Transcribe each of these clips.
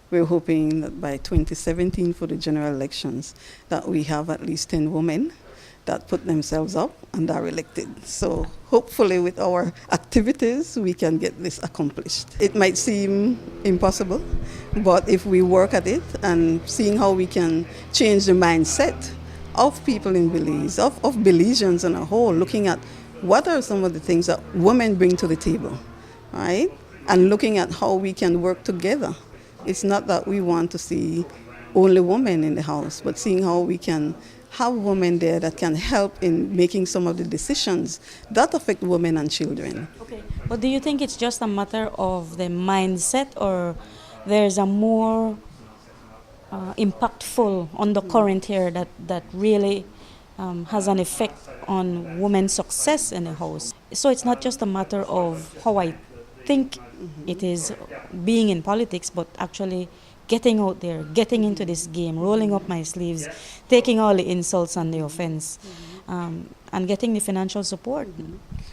we're hoping that by 2017 for the general elections that we have at least 10 women that put themselves up and are elected. So hopefully with our activities, we can get this accomplished. It might seem impossible, but if we work at it and seeing how we can change the mindset of people in Belize, of Belizeans on a whole, looking at what are some of the things that women bring to the table, right? And looking at how we can work together. It's not that we want to see only women in the house, but seeing how we can have women there that can help in making some of the decisions that affect women and children. Okay, but do you think it's just a matter of the mindset, or there's a more impactful on the current here that really has an effect on women's success in the house? So it's not just a matter of how I think it is being in politics, but actually getting out there, getting into this game, rolling up my sleeves, taking all the insults and the offense, and getting the financial support.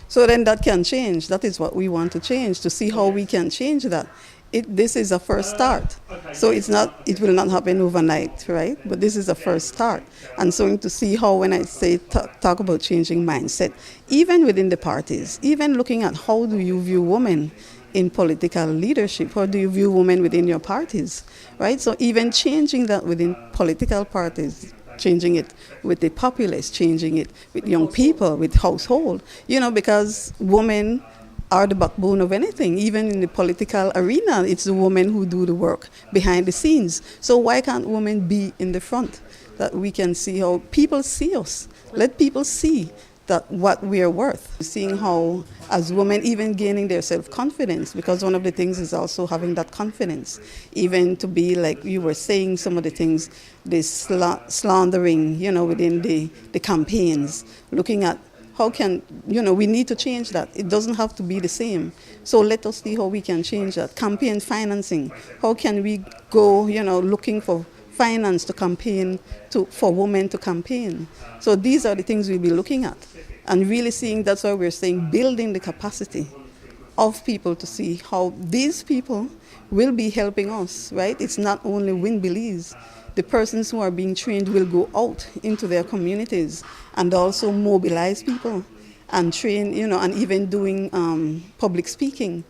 So then that can change. That is what we want to change, to see how we can change that. This is a first start. So it will not happen overnight, right? But this is a first start. And so to see how, when I say talk about changing mindset, even within the parties, even looking at how do you view women in political leadership, how do you view women within your parties, right? So even changing that within political parties, changing it with the populace, changing it with young people, with household, because women are the backbone of anything. Even in the political arena, it's the women who do the work behind the scenes. So why can't women be in the front, that we can see how people see us? Let people see that what we are worth. Seeing how, as women, even gaining their self-confidence, because one of the things is also having that confidence, even to be, like you were saying, some of the things, this slandering, within the campaigns, looking at how can, we need to change that. It doesn't have to be the same. So let us see how we can change that. Campaign financing, how can we go, looking for finance to campaign, for women to campaign. So these are the things we'll be looking at. And really seeing, that's why we're saying building the capacity of people to see how these people will be helping us, right? It's not only Win Belize. The persons who are being trained will go out into their communities and also mobilize people and train, and even doing public speaking,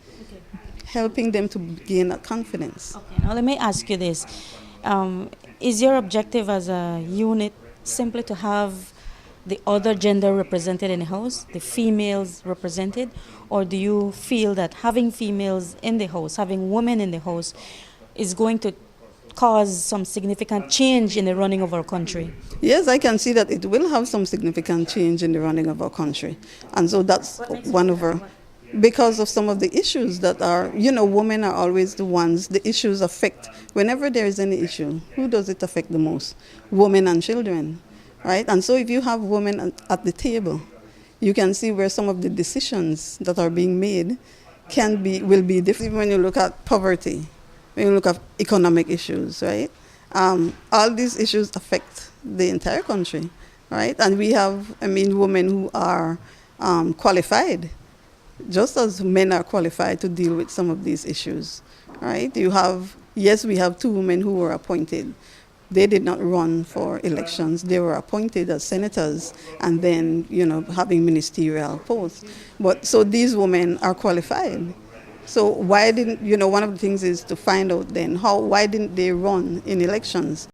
helping them to gain that confidence. Okay, now let me ask you this. Is your objective as a unit simply to have the other gender represented in the house, the females represented, or do you feel that having females in the house, having women in the house, is going to cause some significant change in the running of our country? Yes, I can see that it will have some significant change in the running of our country. And so that's one of our, because of some of the issues that are, women are always the ones, the issues affect, whenever there is any issue, who does it affect the most? Women and children, right? And so if you have women at the table, you can see where some of the decisions that are being made will be different. When you look at poverty, when you look at economic issues, right? All these issues affect the entire country, right? And we have, women who are qualified, just as men are qualified to deal with some of these issues, right? We have 2 women who were appointed. They did not run for elections. They were appointed as senators and then, having ministerial posts. So these women are qualified. So why didn't, one of the things is to find out then why didn't they run in elections?